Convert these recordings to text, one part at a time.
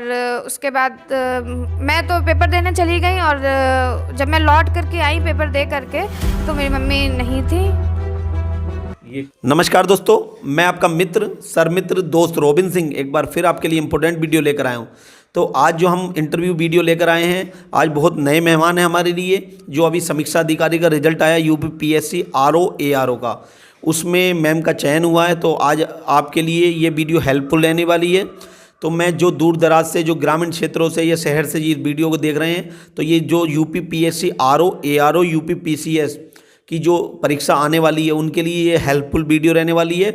और उसके बाद मैं तो पेपर देने चली गई और जब मैं लौट करके आई पेपर दे करके तो मेरी मम्मी नहीं थी। नमस्कार दोस्तों, मैं आपका मित्र सर मित्र दोस्त रोबिन सिंह एक बार फिर आपके लिए इम्पोर्टेंट वीडियो लेकर आया हूँ। तो आज जो हम इंटरव्यू वीडियो लेकर आए हैं, आज बहुत नए मेहमान हैं हमारे लिए। जो अभी समीक्षा अधिकारी का रिजल्ट आया यूपीपीएससी आरओ एआरओ का, उसमें मैम का चयन हुआ है। तो आज आपके लिए ये वीडियो हेल्पफुल रहने वाली है। तो मैं जो दूर दराज से, जो ग्रामीण क्षेत्रों से या शहर से ये वीडियो को देख रहे हैं, तो ये जो यूपीपीएससी आरओ एआरओ यूपीपीसीएस की जो परीक्षा आने वाली है उनके लिए ये हेल्पफुल वीडियो रहने वाली है।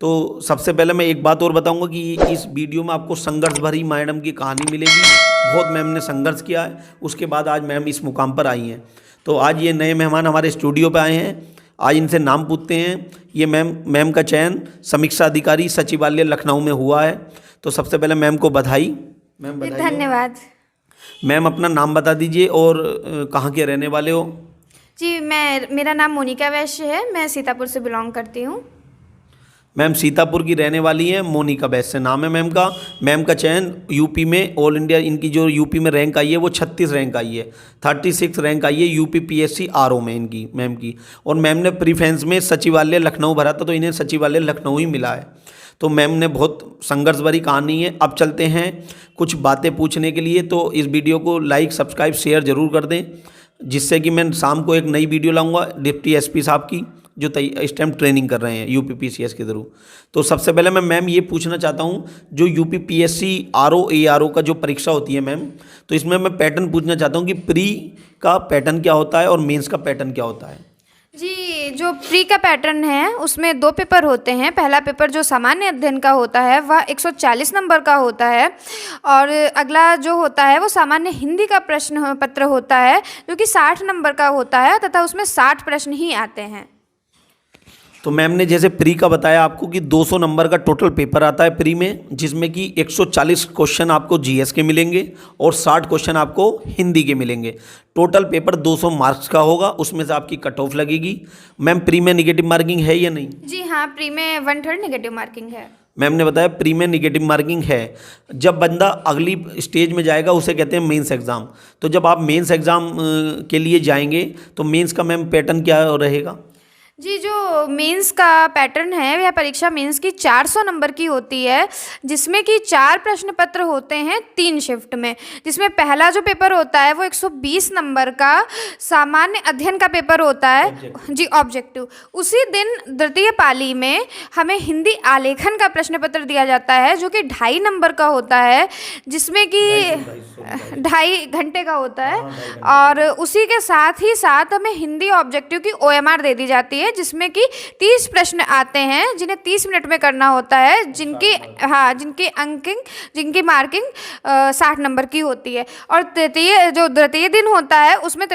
तो सबसे पहले मैं एक बात और बताऊंगा कि इस वीडियो में आपको संघर्ष भरी मैडम की कहानी मिलेगी। बहुत मैम ने संघर्ष किया है, उसके बाद आज मैम इस मुकाम पर आई हैं। तो आज ये नए मेहमान हमारे स्टूडियो पर आए हैं, आज इनसे नाम पूछते हैं। ये मैम का चयन समीक्षा अधिकारी सचिवालय लखनऊ में हुआ है। तो सबसे पहले मैम को बधाई। मैम बधाई। धन्यवाद। मैम अपना नाम बता दीजिए और कहाँ के रहने वाले हो? जी, मेरा नाम मोनिका वैश्य है, मैं सीतापुर से बिलोंग करती हूँ। मैम सीतापुर की रहने वाली हैं, मोनिका वैश्य नाम है मैम का। मैम का चयन यूपी में ऑल इंडिया, इनकी जो यूपी में रैंक आई है वो 36 रैंक आई है, 36 रैंक आई है यूपीपीएससी आरओ में इनकी मैम की। और मैम ने प्रीफेंस में सचिवालय लखनऊ भरा था, तो इन्हें सचिवालय लखनऊ ही मिला है। तो मैम ने बहुत संघर्ष भरी कहानी है। अब चलते हैं कुछ बातें पूछने के लिए। तो इस वीडियो को लाइक सब्सक्राइब शेयर ज़रूर कर दें, जिससे कि मैं शाम को एक नई वीडियो लाऊंगा डिप्टी एसपी साहब की, जो इस टाइम ट्रेनिंग कर रहे हैं यूपीपीसीएस के थ्रू। तो सबसे पहले मैं मैम ये पूछना चाहता हूँ, जो यूपीपीएससी आरओ एआरओ का जो परीक्षा होती है मैम, तो इसमें मैं पैटर्न पूछना चाहता हूँ कि प्री का पैटर्न क्या होता है और मेंस का पैटर्न क्या होता है? जी, जो प्री का पैटर्न है उसमें 2 पेपर होते हैं। पहला पेपर जो सामान्य अध्ययन का होता है वह 140 नंबर का होता है, और अगला जो होता है वो सामान्य हिंदी का प्रश्न पत्र होता है, जो कि 60 नंबर का होता है तथा उसमें 60 प्रश्न ही आते हैं। तो मैम ने जैसे प्री का बताया आपको कि 200 नंबर का टोटल पेपर आता है प्री में, जिसमें कि 140 क्वेश्चन आपको जीएस के मिलेंगे और 60 क्वेश्चन आपको हिंदी के मिलेंगे। टोटल पेपर 200 मार्क्स का होगा, उसमें से आपकी कट ऑफ लगेगी। मैम प्री में निगेटिव मार्किंग है या नहीं? जी हाँ, प्री में 1/3 निगेटिव मार्किंग है। मैम ने बताया प्री में निगेटिव मार्किंग है। जब बंदा अगली स्टेज में जाएगा उसे कहते हैं मेंस एग्ज़ाम। तो जब आप मेंस एग्ज़ाम के लिए जाएंगे तो मेंस का मैम पैटर्न क्या रहेगा? जी, जो मेंस का पैटर्न है वह परीक्षा मेंस की 400 नंबर की होती है, जिसमें कि 4 प्रश्न पत्र होते हैं 3 शिफ्ट में। जिसमें पहला जो पेपर होता है वो 120 नंबर का सामान्य अध्ययन का पेपर होता है। जी, ऑब्जेक्टिव। उसी दिन द्वितीय पाली में हमें हिंदी आलेखन का प्रश्न पत्र दिया जाता है, जो कि 2.5 नंबर का होता है, जिसमें कि 2.5 घंटे का होता है। और उसी के साथ ही साथ हमें हिंदी ऑब्जेक्टिव की OMR दे दी जाती है, जिसमें कि 30 प्रश्न आते हैं, जिन्हें 30 मिनट में करना होता है, जिनकी मार्किंग 60 नंबर की होती है। और द्वितीय दिन होता है उसमें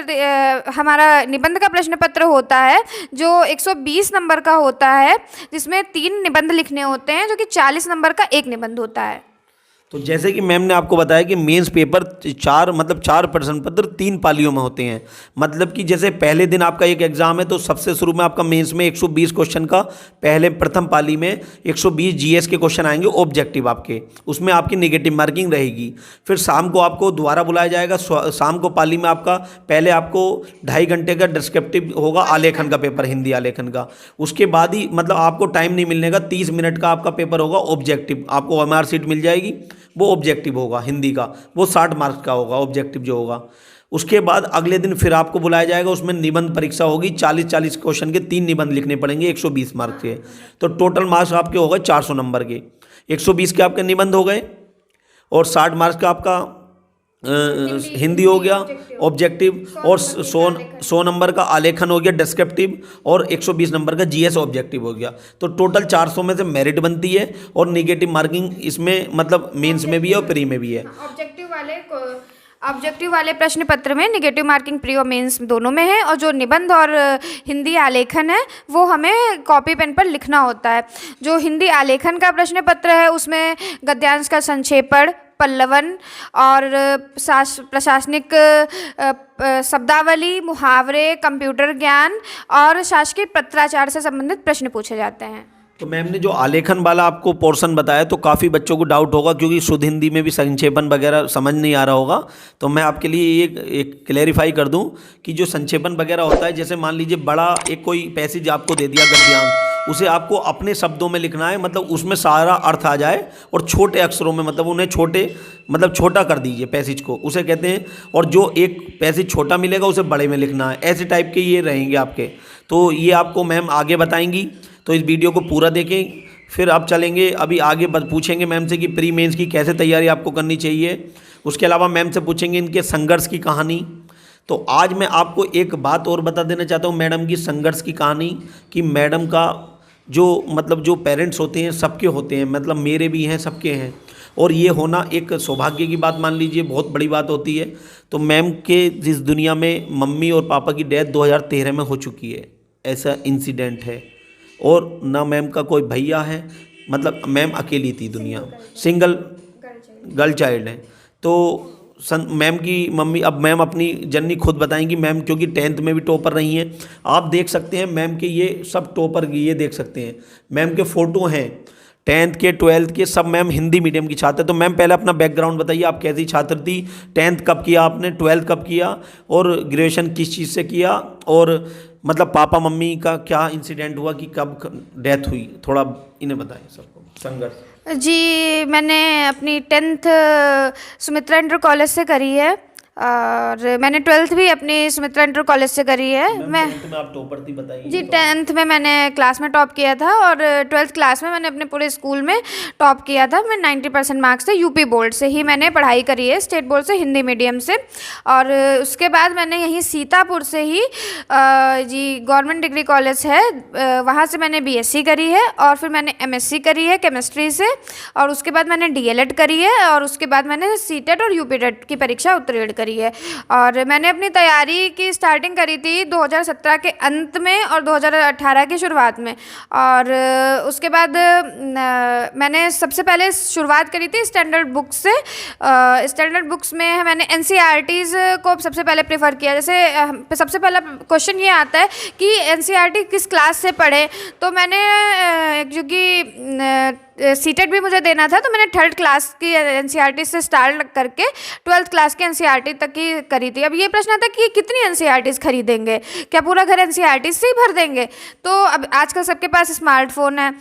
हमारा निबंध का प्रश्न पत्र होता है, जो 120 नंबर का होता है, जिसमें 3 निबंध लिखने होते हैं, जो कि 40 नंबर का एक निबंध होता है। तो जैसे कि मैम ने आपको बताया कि मेंस पेपर 4 प्रश्न पत्र 3 पालियों में होते हैं। मतलब कि जैसे पहले दिन आपका एक एग्जाम है, तो सबसे शुरू में आपका मेंस में 120 क्वेश्चन का, पहले प्रथम पाली में 120 जीएस के क्वेश्चन आएंगे ऑब्जेक्टिव आपके, उसमें आपकी नेगेटिव मार्किंग रहेगी। फिर शाम को आपको दोबारा बुलाया जाएगा। शाम को पाली में आपका पहले आपको 2.5 घंटे का डिस्क्रिप्टिव होगा आलेखन का पेपर, हिंदी आलेखन का। उसके बाद ही मतलब आपको टाइम नहीं मिलने का, 30 मिनट का आपका पेपर होगा ऑब्जेक्टिव। आपको OMR सीट मिल जाएगी, वो ऑब्जेक्टिव होगा हिंदी का, वो 60 मार्क्स का होगा ऑब्जेक्टिव जो होगा। उसके बाद अगले दिन फिर आपको बुलाया जाएगा, उसमें निबंध परीक्षा होगी। 40 क्वेश्चन के 3 निबंध लिखने पड़ेंगे 120 मार्क्स के। तो टोटल मार्क्स आपके हो गए 400 नंबर के। 120 के आपके निबंध हो गए और 60 मार्क्स का आपका हिंदी हो गया ऑब्जेक्टिव, और 100 नंबर का आलेखन हो गया डिस्क्रिप्टिव, और 120 नंबर का जीएस ऑब्जेक्टिव हो गया। तो टोटल 400 में से मेरिट बनती है, और नेगेटिव मार्किंग इसमें मतलब मेंस में भी है और प्री में भी है। ऑब्जेक्टिव वाले प्रश्न पत्र में नेगेटिव मार्किंग प्री और मेंस दोनों में है, और जो निबंध और हिंदी आलेखन है वो हमें कॉपी पेन पर लिखना होता है। जो हिंदी आलेखन का प्रश्न पत्र है उसमें गद्यांश का संक्षेपण, पल्लवन और प्रशासनिक शब्दावली, मुहावरे, कंप्यूटर ज्ञान और शासकीय पत्राचार से संबंधित प्रश्न पूछे जाते हैं। तो मैम ने जो आलेखन वाला आपको पोर्शन बताया तो काफ़ी बच्चों को डाउट होगा, क्योंकि शुद्ध हिंदी में भी संक्षेपण वगैरह समझ नहीं आ रहा होगा। तो मैं आपके लिए एक क्लेरिफाई कर दूं कि जो संक्षेपण वगैरह होता है, जैसे मान लीजिए बड़ा एक कोई पैसेज आपको दे दिया गद्यांश, उसे आपको अपने शब्दों में लिखना है, मतलब उसमें सारा अर्थ आ जाए, और छोटे अक्षरों में, मतलब उन्हें छोटा कर दीजिए पैसेज को, उसे कहते हैं। और जो एक पैसेज छोटा मिलेगा उसे बड़े में लिखना है। ऐसे टाइप के ये रहेंगे आपके। तो ये आपको मैम आगे बताएंगी, तो इस वीडियो को पूरा देखें। फिर आप चलेंगे अभी आगे, पूछेंगे मैम से कि प्री मेंस की कैसे तैयारी आपको करनी चाहिए। उसके अलावा मैम से पूछेंगे इनके संघर्ष की कहानी। तो आज मैं आपको एक बात और बता देना चाहता हूँ मैडम की संघर्ष की कहानी, कि मैडम का जो पेरेंट्स होते हैं सबके होते हैं, मतलब मेरे भी हैं, सबके हैं, और ये होना एक सौभाग्य की बात मान लीजिए, बहुत बड़ी बात होती है। तो मैम के जिस दुनिया में मम्मी और पापा की डेथ 2013 में हो चुकी है, ऐसा इंसिडेंट है। और ना मैम का कोई भैया है, मतलब मैम अकेली थी दुनिया, सिंगल गर्ल चाइल्ड है। तो मैम की मम्मी, अब मैम अपनी जर्नी खुद बताएंगी। मैम क्योंकि 10th में भी टॉपर रही हैं, आप देख सकते हैं मैम के ये सब टॉपर की, ये देख सकते हैं मैम के फ़ोटो हैं 10th के 12th के, सब मैम हिंदी मीडियम की छात्र। तो मैम पहले अपना बैकग्राउंड बताइए, आप कैसी छात्र थी, 10th कब किया आपने, 12th कब किया, और ग्रेजुएशन किस चीज़ से किया, और मतलब पापा मम्मी का क्या इंसिडेंट हुआ कि कब डेथ हुई, थोड़ा इन्हें बताएं सबको संघर्ष। जी, मैंने अपनी 10th सुमित्रा इंटर कॉलेज से करी है, और मैंने 12th भी अपनी सुमित्रा इंटर कॉलेज से करी है। मैं 10th में आप टॉपर थी, बताइए। जी, 10th में मैंने क्लास में टॉप किया था, और 12th क्लास में मैंने अपने पूरे स्कूल में टॉप किया था। मैं 90% मार्क्स से यूपी बोर्ड से ही मैंने पढ़ाई करी है, स्टेट बोर्ड से हिंदी मीडियम से। और उसके बाद मैंने यहीं सीतापुर से ही जी गवर्नमेंट डिग्री कॉलेज है, वहाँ से मैंने बीएससी करी है, और फिर मैंने एमएससी करी है केमिस्ट्री से, और उसके बाद मैंने डीएलएड करी है, और उसके बाद मैंने सीटेट और यूपीटेट की परीक्षा उत्तीर्ण करी है। और मैंने अपनी तैयारी की स्टार्टिंग करी थी 2017 के अंत में और 2018 की शुरुआत में। और उसके बाद मैंने सबसे पहले शुरुआत करी थी स्टैंडर्ड बुक्स से। स्टैंडर्ड बुक्स में मैंने एनसीईआरटीज़ को सबसे पहले प्रेफर किया। जैसे सबसे पहला क्वेश्चन ये आता है कि एनसीईआरटी किस क्लास से पढ़े, तो मैंने क्योंकि सीटेट भी मुझे देना था, तो मैंने 3rd क्लास की एनसीईआरटी से स्टार्ट करके 12th क्लास की एनसीईआरटी तक की करी थी। अब ये प्रश्न आता है कि कितनी एनसीईआरटीज़ खरीदेंगे, क्या पूरा घर एनसीईआरटी से ही भर देंगे। तो अब आजकल सबके पास स्मार्टफोन है,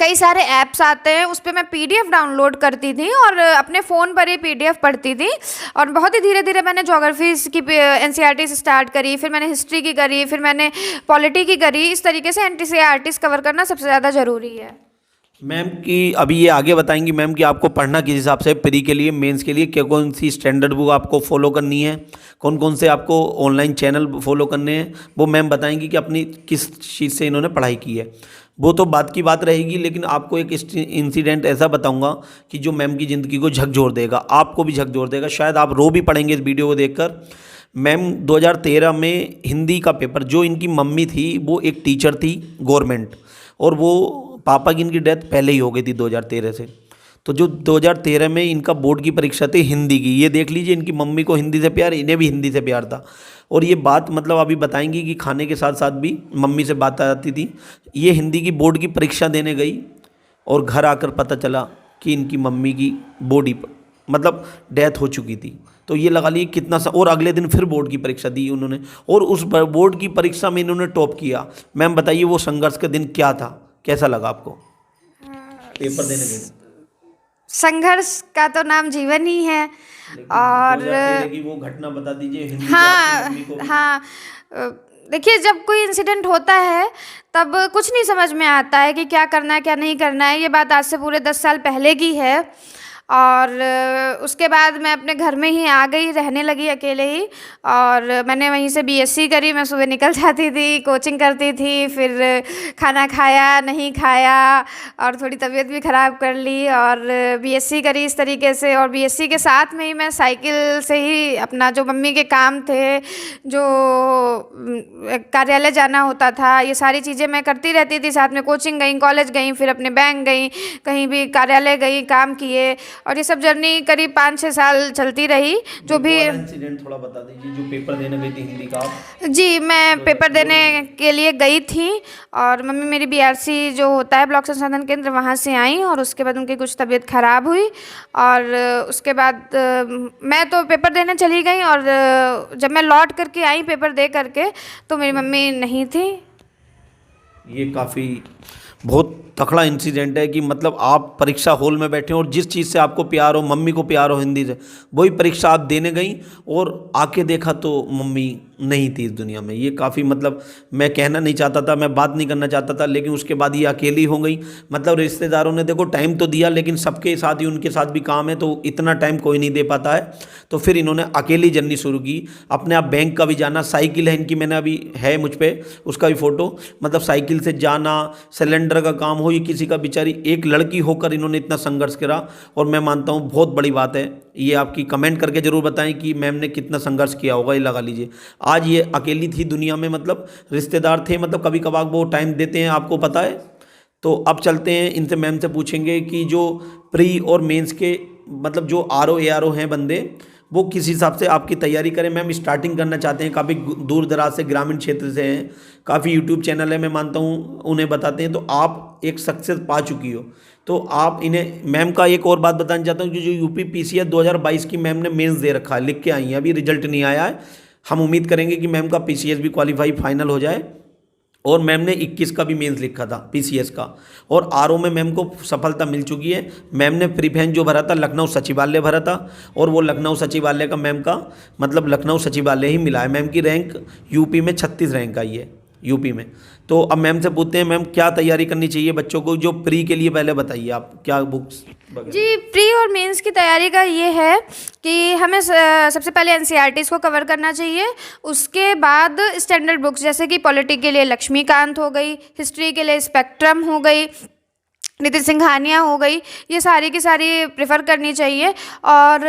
कई सारे ऐप्स आते हैं, उस पर मैं पीडीएफ डाउनलोड करती थी और अपने फ़ोन पर ही पीडीएफ पढ़ती थी। और बहुत ही धीरे धीरे मैंने ज्योग्राफी की एनसीईआरटी से स्टार्ट करी, फिर मैंने हिस्ट्री की करी, फिर मैंने पॉलिटी की करी। इस तरीके से एनसीईआरटीज़ कवर करना सबसे ज़्यादा ज़रूरी है। मैम की अभी ये आगे बताएंगी मैम कि आपको पढ़ना किस हिसाब से, प्री के लिए, मेंस के लिए क्या कौन सी स्टैंडर्ड बुक आपको फॉलो करनी है, कौन कौन से आपको ऑनलाइन चैनल फॉलो करने हैं, वो मैम बताएंगी कि अपनी किस चीज़ से इन्होंने पढ़ाई की है। वो तो बात की बात रहेगी, लेकिन आपको एक इंसिडेंट ऐसा बताऊंगा कि जो मैम की ज़िंदगी को झकझोर देगा, आपको भी झकझोर देगा, शायद आप रो भी पड़ेंगे इस वीडियो को देखकर। मैम 2013 में हिंदी का पेपर, जो इनकी मम्मी थी वो एक टीचर थी गवर्नमेंट, और वो पापा की इनकी डेथ पहले ही हो गई थी 2013 से। तो जो 2013 में इनका बोर्ड की परीक्षा थी हिंदी की, ये देख लीजिए, इनकी मम्मी को हिंदी से प्यार, इन्हें भी हिंदी से प्यार था। और ये बात मतलब अभी बताएंगी कि खाने के साथ साथ भी मम्मी से बात आती थी। ये हिंदी की बोर्ड की परीक्षा देने गई और घर आकर पता चला कि इनकी मम्मी की बॉडी मतलब डेथ हो चुकी थी। तो ये लगा लीजिए कितना सा, और अगले दिन फिर बोर्ड की परीक्षा दी उन्होंने, और उस बोर्ड की परीक्षा में इन्होंने टॉप किया। मैम बताइए वो संघर्ष का दिन क्या था, कैसा लगा आपको पेपर देने के? संघर्ष का तो नाम जीवन ही है। और वो घटना बता दीजिए हिंदी हाँ, देखिए, जब कोई इंसिडेंट होता है तब कुछ नहीं समझ में आता है कि क्या करना है क्या नहीं करना है। ये बात आज से पूरे 10 साल पहले की है। और उसके बाद मैं अपने घर में ही आ गई, रहने लगी अकेले ही। और मैंने वहीं से बीएससी करी। मैं सुबह निकल जाती थी, कोचिंग करती थी, फिर खाना खाया नहीं खाया, और थोड़ी तबीयत भी ख़राब कर ली, और बीएससी करी इस तरीके से। और बीएससी के साथ में ही मैं साइकिल से ही अपना जो मम्मी के काम थे, जो कार्यालय जाना होता था, ये सारी चीज़ें मैं करती रहती थी। साथ में कोचिंग गई, कॉलेज गई, फिर अपने बैंक गई, कहीं भी कार्यालय गई, काम किए। और ये सब जर्नी करीब 5-6 साल चलती रही। जो भी इंसिडेंट थोड़ा बता दीजिए, जो पेपर देने गई थी हिंदी का आप। जी, मैं पेपर देने के लिए गई थी और मम्मी मेरी बीआरसी जो होता है ब्लॉक संशोधन केंद्र, वहाँ से आई और उसके बाद उनकी कुछ तबीयत ख़राब हुई और उसके बाद मैं तो पेपर देने चली गई और जब मैं लौट करके आई पेपर दे करके तो मेरी मम्मी नहीं थी। ये काफ़ी बहुत तकड़ा इंसिडेंट है कि मतलब आप परीक्षा हॉल में बैठे हो और जिस चीज़ से आपको प्यार हो, मम्मी को प्यार हो हिंदी से, वही परीक्षा आप देने गई और आके देखा तो मम्मी नहीं थी इस दुनिया में। ये काफ़ी मतलब मैं कहना नहीं चाहता था, मैं बात नहीं करना चाहता था, लेकिन उसके बाद ये अकेली हो गई। मतलब रिश्तेदारों ने देखो टाइम तो दिया, लेकिन सबके साथ ही उनके साथ भी काम है तो इतना टाइम कोई नहीं दे पाता है। तो फिर इन्होंने अकेली जर्नी शुरू की। अपने आप बैंक का भी जाना, साइकिल है इनकी, मैंने अभी है मुझ पर उसका भी फ़ोटो, मतलब साइकिल से जाना, सिलेंडर का काम हो, ये किसी का बेचारी एक लड़की होकर इन्होंने इतना संघर्ष करा और मैं मानता हूँ बहुत बड़ी बात है। ये आपकी कमेंट करके ज़रूर बताएं कि मैम ने कितना संघर्ष किया होगा, ये लगा लीजिए। आज ये अकेली थी दुनिया में, मतलब रिश्तेदार थे, मतलब कभी कभार वो टाइम देते हैं, आपको पता है। तो अब चलते हैं इनसे, मैम से पूछेंगे कि जो प्री और मेंस के मतलब जो आरओ एआरओ हैं बंदे, वो किस हिसाब से आपकी तैयारी करें। मैम स्टार्टिंग करना चाहते हैं, काफ़ी दूर दराज से ग्रामीण क्षेत्र से हैं, काफ़ी यूट्यूब चैनल है, मैं मानता हूँ उन्हें बताते हैं। तो आप एक सक्सेस पा चुकी हो तो आप इन्हें, मैम का एक और बात बताना चाहता हूँ कि जो यूपी पीसीएस 2022 की मैम ने मेंस दे रखा है, लिख के आई है, अभी रिजल्ट नहीं आया है। हम उम्मीद करेंगे कि मैम का पीसीएस भी क्वालिफाई फाइनल हो जाए। और मैम ने 21 का भी मेंस लिखा था पीसीएस का, और आरओ में मैम को सफलता मिल चुकी है। मैम ने प्रीफेंस जो भरा था लखनऊ सचिवालय भरा था, और वो लखनऊ सचिवालय का मैम का मतलब लखनऊ सचिवालय ही मिला है। मैम की रैंक यूपी में 36 रैंक आई है यूपी में। तो अब मैम से पूछते हैं, मैम क्या तैयारी करनी चाहिए बच्चों को जो प्री के लिए, पहले बताइए आप क्या बुक्स जी। प्री और मेंस की तैयारी का ये है कि हमें सबसे पहले एनसीईआरटीज़ को कवर करना चाहिए, उसके बाद स्टैंडर्ड बुक्स जैसे कि पॉलिटी के लिए लक्ष्मीकांत हो गई, हिस्ट्री के लिए स्पेक्ट्रम हो गई, नितिन सिंघानिया हो गई, ये सारी की सारी प्रेफर करनी चाहिए। और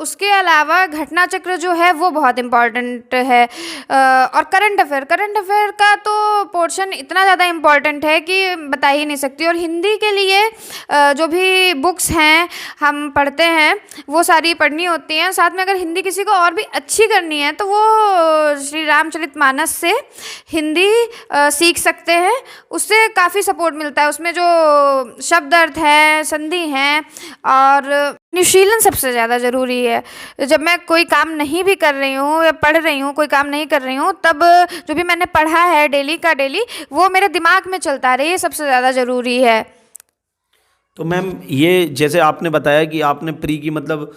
उसके अलावा घटना चक्र जो है वो बहुत इम्पॉर्टेंट है। और करंट अफेयर का तो पोर्शन इतना ज़्यादा इम्पॉर्टेंट है कि बता ही नहीं सकती। और हिंदी के लिए जो भी बुक्स हैं हम पढ़ते हैं वो सारी पढ़नी होती हैं। साथ में अगर हिंदी किसी को और भी अच्छी करनी है तो वो श्री रामचरितमानस से हिंदी सीख सकते हैं, उससे काफ़ी सपोर्ट मिलता है। उसमें जो शब्द अर्थ है, संधि हैं, और अनुशीलन सबसे ज़्यादा ज़रूरी है। जब मैं कोई काम नहीं भी कर रही हूँ या पढ़ रही हूँ, कोई काम नहीं कर रही हूँ, तब जो भी मैंने पढ़ा है डेली का डेली वो मेरे दिमाग में चलता रहे, ये सबसे ज़्यादा ज़रूरी है। तो मैम ये जैसे आपने बताया कि आपने प्री की मतलब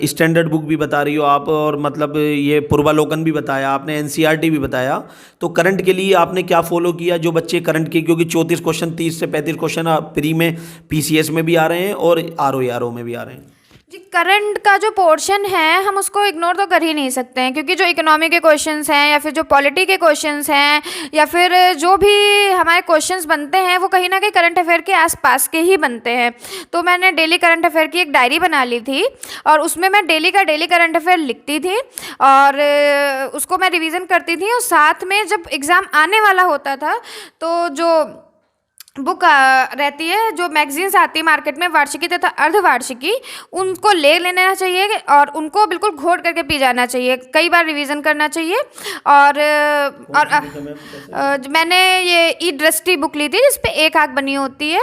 स्टैंडर्ड बुक भी बता रही हो आप, और मतलब ये पूर्वालोकन भी बताया आपने, एनसीईआरटी भी बताया। तो करंट के लिए आपने क्या फॉलो किया जो बच्चे करंट के, क्योंकि 34 क्वेश्चन 30 से 35 क्वेश्चन प्री में पीसीएस में भी आ रहे हैं और आरओ में भी आ रहे हैं। जी, करंट का जो पोर्शन है हम उसको इग्नोर तो कर ही नहीं सकते हैं, क्योंकि जो इकोनॉमी के क्वेश्चंस हैं या फिर जो पॉलिटी के क्वेश्चंस हैं या फिर जो भी हमारे क्वेश्चंस बनते हैं वो कहीं ना कहीं करंट अफेयर के आसपास के ही बनते हैं। तो मैंने डेली करंट अफेयर की एक डायरी बना ली थी और उसमें मैं डेली का डेली करंट अफेयर लिखती थी और उसको मैं रिविज़न करती थी। और साथ में जब एग्ज़ाम आने वाला होता था तो जो बुक रहती है, जो मैगजीन्स आती है मार्केट में, वार्षिकी तथा अर्धवार्षिकी, उनको ले लेना चाहिए और उनको बिल्कुल घोट करके पी जाना चाहिए, कई बार रिवीजन करना चाहिए। और मैंने ये ई दृष्टि बुक ली थी जिस पे एक आँख बनी होती है,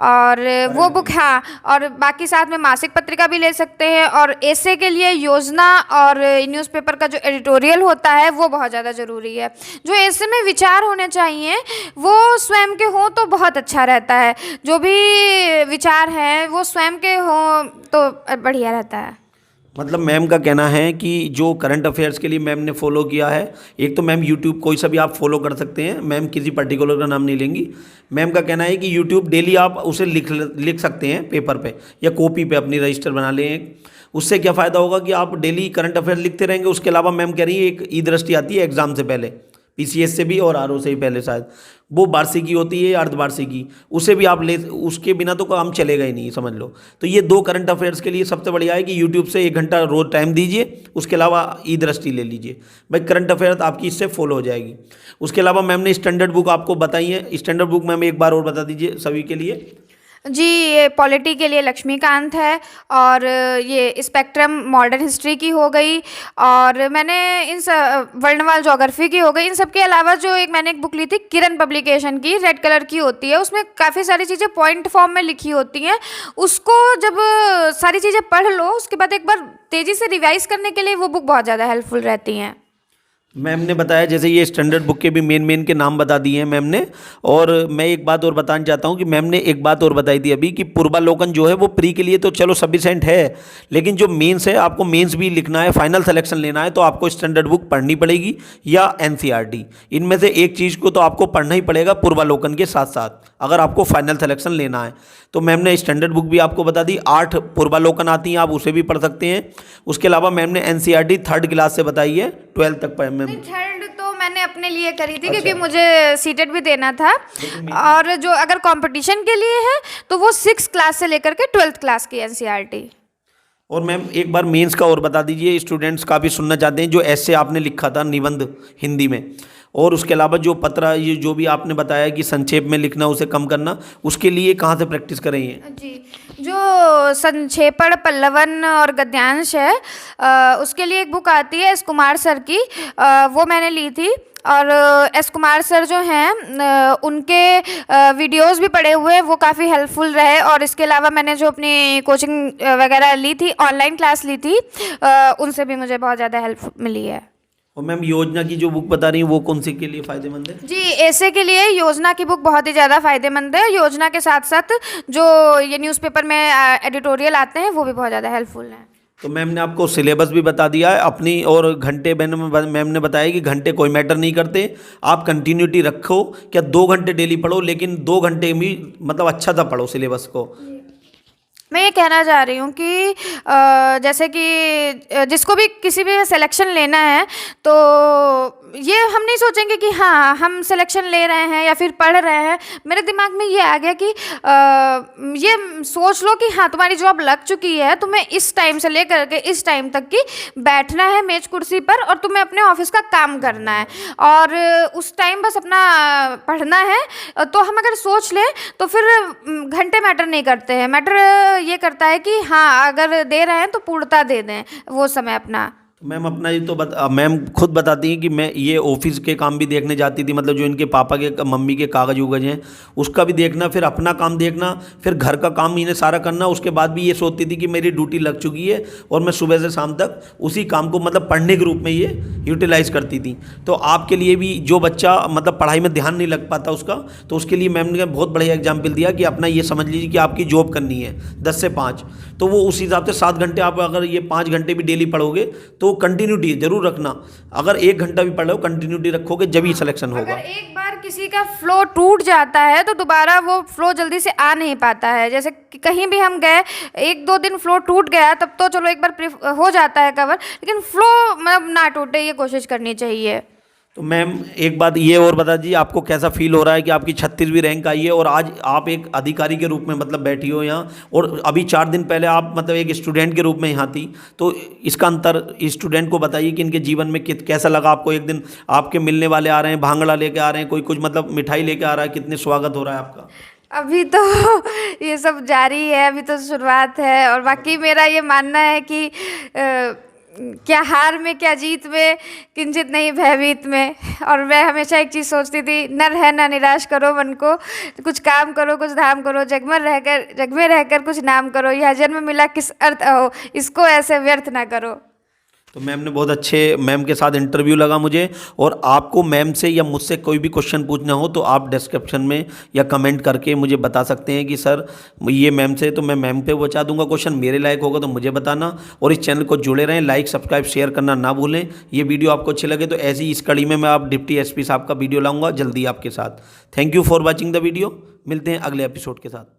और वो बुक, हाँ, और बाकी साथ में मासिक पत्रिका भी ले सकते हैं। और ऐसे के लिए योजना और न्यूज़पेपर का जो एडिटोरियल होता है वो बहुत ज़्यादा ज़रूरी है। जो ऐसे में विचार होने चाहिए वो स्वयं के हों तो बहुत अच्छा रहता है, जो भी विचार हैं वो स्वयं के हों तो बढ़िया रहता है। मतलब मैम का कहना है कि जो करंट अफेयर्स के लिए मैम ने फॉलो किया है, एक तो मैम यूट्यूब कोई सा भी आप फॉलो कर सकते हैं, मैम किसी पर्टिकुलर का नाम नहीं लेंगी। मैम का कहना है कि यूट्यूब डेली आप उसे लिख सकते हैं पेपर पे या कॉपी पे, अपनी रजिस्टर बना लें। उससे क्या फ़ायदा होगा कि आप डेली करंट अफेयर लिखते रहेंगे। उसके अलावा मैम कह रही है एक ई दृष्टि आती है एग्जाम से पहले, पीसीएस से भी और आरओ से भी पहले, शायद वो वार्षिकी होती है अर्धवार्षिकी, उसे भी आप ले, उसके बिना तो काम चलेगा ही नहीं, समझ लो। तो ये दो करंट अफेयर्स के लिए सबसे बढ़िया है कि यूट्यूब से 1 घंटा रोज टाइम दीजिए, उसके अलावा ई दृष्टि ले लीजिए, भाई करंट अफेयर आपकी इससे फॉलो हो जाएगी। उसके अलावा मैम ने स्टैंडर्ड बुक आपको बताई है, स्टैंडर्ड बुक मैम एक बार और बता दीजिए सभी के लिए। जी, ये पॉलिटी के लिए लक्ष्मीकांत है, और ये स्पेक्ट्रम मॉडर्न हिस्ट्री की हो गई, और मैंने वर्णवाल ज्योग्राफी की हो गई। इन सब के अलावा जो मैंने एक बुक ली थी किरण पब्लिकेशन की, रेड कलर की होती है, उसमें काफ़ी सारी चीज़ें पॉइंट फॉर्म में लिखी होती हैं। उसको जब सारी चीज़ें पढ़ लो, उसके बाद एक बार तेज़ी से रिवाइज करने के लिए वो बुक बहुत ज़्यादा हेल्पफुल रहती हैं। मैम ने बताया जैसे ये स्टैंडर्ड बुक के भी मेन के नाम बता दिए हैं मैम ने। और मैं एक बात और बताना चाहता हूँ कि मैम ने एक बात और बताई थी अभी कि पूर्वालोकन जो है वो प्री के लिए तो चलो सफिशेंट है, लेकिन जो मेंस है, आपको मेंस भी लिखना है, फाइनल सिलेक्शन लेना है, तो आपको स्टैंडर्ड बुक पढ़नी पड़ेगी या एनसीईआरटी। इनमें से एक चीज़ को तो आपको पढ़ना ही पड़ेगा पूर्वालोकन के साथ साथ, अगर आपको फाइनल सिलेक्शन लेना है। तो मैम ने स्टैंडर्ड बुक भी आपको बता दी, 8 पूर्वालोकन आती हैं, आप उसे भी पढ़ सकते हैं। उसके अलावा मैम ने एनसीईआरटी 3rd क्लास से बताई है, 12th तक मैम। थर्ड तो मैंने अपने लिए करी थी, क्योंकि मुझे सीटेट भी देना था, और जो अगर कंपटीशन के लिए है तो वो 6th क्लास से लेकर के 12th क्लास की एनसीईआरटी। और मैम एक बार मेंस का और बता दीजिए, स्टूडेंट्स काफ़ी सुनना चाहते हैं, जो ऐसे आपने लिखा था निबंध हिंदी में, और उसके अलावा जो पत्र, ये जो भी आपने बताया कि संक्षेप में लिखना, उसे कम करना, उसके लिए कहाँ से प्रैक्टिस करें ये? जी, जो संक्षेपण, पल्लवन और गद्यांश है, उसके लिए एक बुक आती है एस कुमार सर की, वो मैंने ली थी। और एस कुमार सर जो हैं उनके वीडियोस भी पड़े हुए हैं, वो काफ़ी हेल्पफुल रहे। और इसके अलावा मैंने जो अपनी कोचिंग वगैरह ली थी, ऑनलाइन क्लास ली थी, उनसे भी मुझे बहुत ज़्यादा हेल्प मिली है। और मैम योजना की जो बुक बता रही हैं वो कौन सी के लिए फ़ायदेमंद है? जी, ऐसे के लिए योजना की बुक बहुत ही ज़्यादा फ़ायदेमंद है। योजना के साथ साथ जो ये न्यूज़पेपर में एडिटोरियल आते हैं, वो भी बहुत ज़्यादा हेल्पफुल हैं। तो मैम ने आपको सिलेबस भी बता दिया है अपनी, और घंटे मैम ने बताया कि घंटे कोई मैटर नहीं करते, आप कंटिन्यूटी रखो, क्या 2 घंटे डेली पढ़ो, लेकिन 2 घंटे भी मतलब अच्छा सा पढ़ो सिलेबस को। मैं ये कहना चाह रही हूँ कि जैसे कि जिसको भी किसी भी सिलेक्शन लेना है, तो ये हम नहीं सोचेंगे कि हाँ हम सिलेक्शन ले रहे हैं या फिर पढ़ रहे हैं। मेरे दिमाग में ये आ गया कि ये सोच लो कि हाँ तुम्हारी जॉब लग चुकी है, तुम्हें इस टाइम से लेकर के इस टाइम तक की बैठना है मेज कुर्सी पर, और तुम्हें अपने ऑफिस का काम करना है, और उस टाइम बस अपना पढ़ना है। तो हम अगर सोच लें तो फिर घंटे मैटर नहीं करते हैं, मैटर ये करता है कि हाँ अगर दे रहे हैं तो पूर्णता दे दें वो समय अपना। मैम अपना ये तो मैम खुद बताती हैं कि मैं ये ऑफिस के काम भी देखने जाती थी, मतलब जो इनके पापा के मम्मी के कागज उगज हैं उसका भी देखना, फिर अपना काम देखना, फिर घर का काम इन्हें सारा करना। उसके बाद भी ये सोचती थी कि मेरी ड्यूटी लग चुकी है और मैं सुबह से शाम तक उसी काम को मतलब पढ़ने के रूप में ये यूटिलाइज़ करती थी। तो आपके लिए भी जो बच्चा मतलब पढ़ाई में ध्यान नहीं लग पाता उसका, तो उसके लिए मैम ने बहुत बढ़िया एग्जाम्पल दिया कि अपना ये समझ लीजिए कि आपकी जॉब करनी है 10 से 5, तो वो उस हिसाब से 7 घंटे आप अगर ये 5 घंटे भी डेली पढ़ोगे तो कंटिन्यूटी जरूर रखना। अगर 1 घंटा भी पढ़ लो कंटिन्यूटी रखोगे जब ही सिलेक्शन होगा। अगर एक बार किसी का फ्लो टूट जाता है तो दोबारा वो फ्लो जल्दी से आ नहीं पाता है। जैसे कि कहीं भी हम गए, 1-2 दिन फ्लो टूट गया तब तो चलो एक बार हो जाता है कवर, लेकिन फ्लो मतलब ना टूटे ये कोशिश करनी चाहिए। तो मैम एक बात ये और बता दीजिए, आपको कैसा फील हो रहा है कि आपकी 36वीं रैंक आई है और आज आप एक अधिकारी के रूप में मतलब बैठी हो यहाँ, और अभी 4 दिन पहले आप मतलब एक स्टूडेंट के रूप में यहाँ थी। तो इसका अंतर स्टूडेंट को बताइए कि इनके जीवन में कैसा लगा आपको। एक दिन आपके मिलने वाले आ रहे हैं, भांगड़ा लेके आ रहे हैं, कोई कुछ मतलब मिठाई लेके आ रहा है, कितने स्वागत हो रहा है आपका? अभी तो ये सब जारी है, अभी तो शुरुआत है। और बाकी मेरा ये मानना है कि क्या हार में क्या जीत में, किंचित नहीं भयभीत में। और मैं हमेशा एक चीज़ सोचती थी, न रहना निराश करो मन को, कुछ काम करो कुछ धाम करो, जग में रहकर कुछ नाम करो, यह जन्म मिला किस अर्थ हो, इसको ऐसे व्यर्थ ना करो। तो मैम ने बहुत अच्छे, मैम के साथ इंटरव्यू लगा मुझे। और आपको मैम से या मुझसे कोई भी क्वेश्चन पूछना हो तो आप डिस्क्रिप्शन में या कमेंट करके मुझे बता सकते हैं कि सर ये मैम से, तो मैं मैम पे बचा दूंगा क्वेश्चन, मेरे लायक होगा तो मुझे बताना। और इस चैनल को जुड़े रहें, लाइक सब्सक्राइब शेयर करना ना भूलें। ये वीडियो आपको अच्छी लगे तो ऐसी इस कड़ी में मैं आप डिप्टी एसपी साहब का वीडियो लाऊंगा जल्दी आपके साथ। Thank you for watching the video. मिलते हैं अगले एपिसोड के साथ।